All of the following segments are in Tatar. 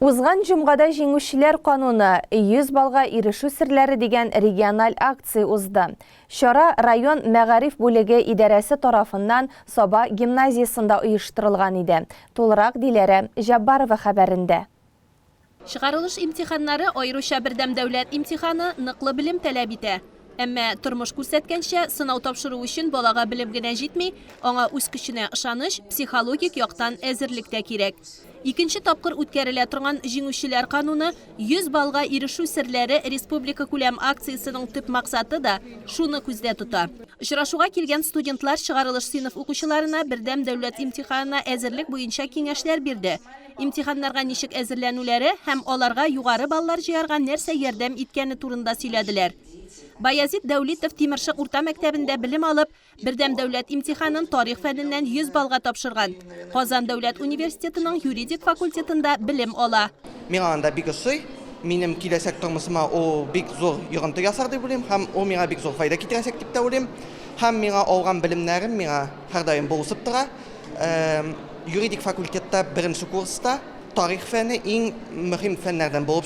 Узган җомгада җиңүчеләр кануны 100 балга ирешү серләре дигән региональ акция узды. Чара район мәгариф бүлеге идарәсе тарафыннан Саба гимназиясында оештырылган иде. Тулырак Диләрә Жаббарова хәбәрендә. Чыгарылыш имтиханнары аеруча бердәм дәүләт имтиханы ныклы белем таләп итә. Әмма тормыш күрсәткәнчә сынау тапшыру өчен балага белем генә җитми, аңа үз көченә ышаныч, психологик яктан әзерлек тә кирәк. Икенче тапкыр үткәрелә торган җиңүчеләр кануны 100 балга ирешү серләре республика күләм акциясының төп максаты да шуны күздә тота. Очрашуга килгән студентлар чыгарылыш сыйныф укучыларына бердәм дәүләт имтиханына әзерлек буенча киңәшләр бирде. Имтиханнарга ничек әзерләнүләре һәм аларга югары баллар җыярга нәрсә ярдәм иткәне турында сөйләделәр. Баязит Дәүлитов Тимершык урта мәктәбендә белем алып, бердәм дәүләт имтиханын тарих фәненнән 100 балга тапшырган. Казан дәүләт университетының юридик факультетында белем ала. Миңа анда бик ошый, минем киләсәк тормышыма о бик зур йогынты ясар дип уйлыйм, һәм о миңа бик зур файда китерәсәк дип тә уйлыйм. Һәм миңа алган белемнәрем миңа һәрдаим булышып тора. Юридик факультетта беренче курста тарих фәне иң мөһим фәннәрдән булып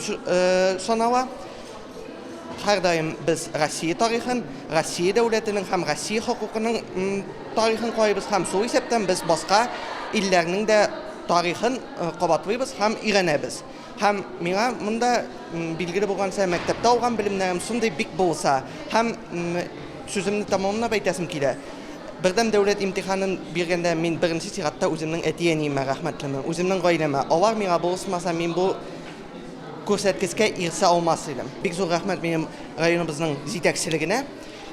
санала. Һәрдаим без Россия тарихын, Россия дәүләтенең һәм Россия хокукының тарихын куйбыз һәм шул исәптән без башка илләрнең дә тарихын кабатлыйбыз һәм өйрәнәбез. Һәм миңа монда билгеле булганча мәктәптә алган белемнәрем шундый бик булса һәм сүземне тәмамлап әйтәсем килә. Бердәм дәүләт имтиханын биргәндә мин беренче сиратта үземнең әти-әниемә рәхмәтлемен, үземнең гаиләмә. Алар миңа булышмаса мин бу күрсәткескә ирешә алмас идем. Бик зур рәхмәт минем районыбызның җитәкчелегенә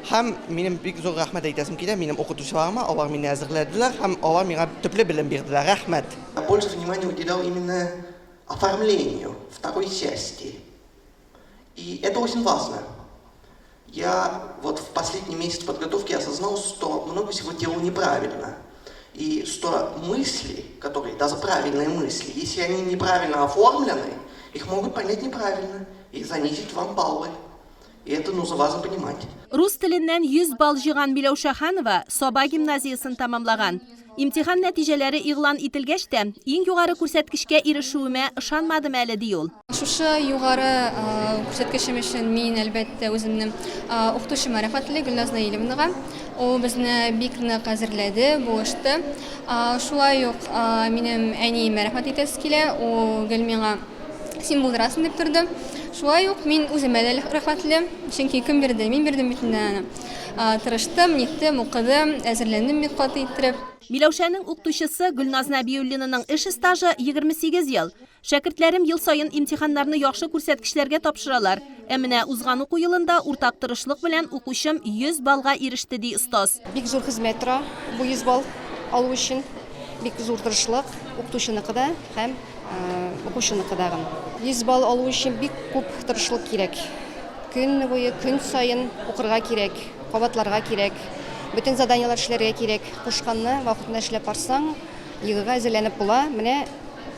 һәм минем бик зур рәхмәт әйтәсем килә минем укытучыларыма, алар мине әзерләделәр һәм алар миңа төпле белем бирделәр. Рәхмәт. Больше внимания уделял именно оформлению второй части. И это очень важно. Я вот в последний месяц подготовки осознал, что много всего делал неправильно. И что мысли, которые, даже правильные мысли, если они неправильно оформлены, их могут понять неправильно и занизить вам баллы. И это нужно важно понимать. Рус теленнән 100 балл җыйган Миләүшә Ханова Саба гимназиясын тамамлаган. Имтихан нәтиҗәләре игълан ителгәч тә, иң югары күрсәткечкә ирешүемә ышанмадым әле ди ул. Шушы югары күрсәткечем өчен мин әлбәттә үземнең укытучыма рәхмәтле Гөлназ Наилевнага. Ул безне бик нык әзерләде, булышты. Шулай ук минем әниемә рәхмәт итәс килә. Ул гел миңа син булдырасың дип торды. Шулай ук мин үземә дә рәхмәтле, чөнки кем бирде? Мин бирдем бит инде. Тырыштым, ниттем, укыдым, әзерләндем бик каты иттереп. Миләүшәнең укытучысы Гөлназ Нәбиуллинаның эш стажы 28 ел. Шәкертләрем ел саен имтиханнарны яхшы күрсәткечләргә тапшыралар. Ә менә узган уку елында уртак тырышлык белән укучым 100 балга иреште ди остаз. Бик зур хезмәт тора бу 100 балл алу өчен. Бик зур тырышлык укытучыныкы да һәм укучыныкы да. 100 балл алу өчен бик күп тырышлык кирәк. Көн буе, көн саен укырга кирәк, кабатларга кирәк. Bütün заданиялар эшләргә кирәк. Кушканны вакытында эшләп барсаң, йыгыга әзерләнеп була, менә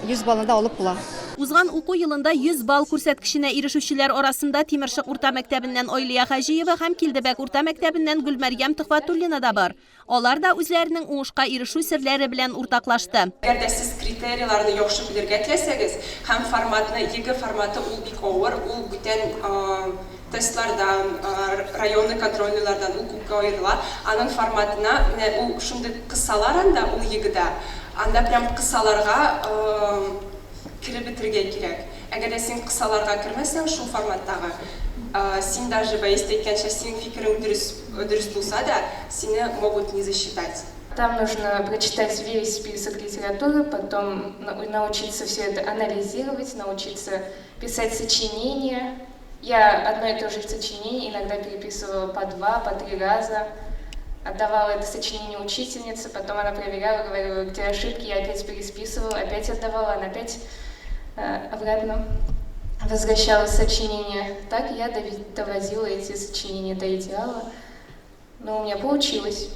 100 баллны да алып була. Узган уку елында 100 балл күрсәткеченә ирешүчеләр арасында Тимершык урта мәктәбеннән Ойлия Хаҗиева һәм Килдебәк урта мәктәбеннән Гөлмәрьям Төхвәтуллина да бар. Алар да үзләренең уңышка ирешү серләре белән уртаклашты. Әгәр дә сез критерийларны яхшы белергә теләсәгез, һәм форматны, ЕГЭ форматы ул бик авыр, ул бүтән тестлардан, районный контрольлардан ул күпкә аерыла. Аның форматына ул шундый кысалар анда ул ЕГЭдә. Анда прям кысаларга киреп бетергә кирәк. Әгәр дә син кысаларга кермәсәң шул форматтагы, син даже бәйстәйткәнчә синең фикерең дөрес булса да, сине могут не засчитать. Там нужно прочитать весь список литературы, потом научиться все это анализировать, научиться писать сочинения. Я одно и то же сочинение иногда переписывала по 2, по 3 раза. Отдавала это сочинение учительнице, потом она проверяла, говорила, где ошибки, я опять пересписывала, опять отдавала, она опять обратно возвращала сочинение. Так я доводила эти сочинения до идеала, но у меня получилось.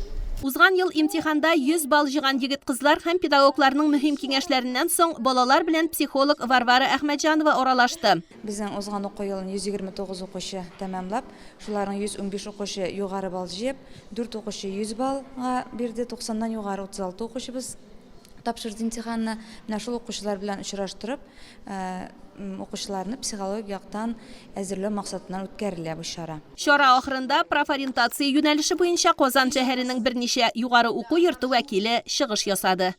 Узган ел имтиханда 100 балл җыйган егет-кызлар һәм педагогларның мөһим киңәшләреннән соң балалар белән психолог Варвара Әхмәтҗанова аралашты. Безнең узган уку елын 129 укучы тәмамлап, шуларның 115 укучы югары балл җыеп, 4 укучы 100 баллга бирде, 90ннан югары 36 укучыбыз Тапшырды имтиханны менә шул укучылар белән очраштырып, укучыларны психологик яктан әзерләү максатыннан үткәрелә бу чара. Чара ахырында профориентация юнәлеше буенча Казан шәһәренең берничә югары уку йорты вәкиле чыгыш ясады.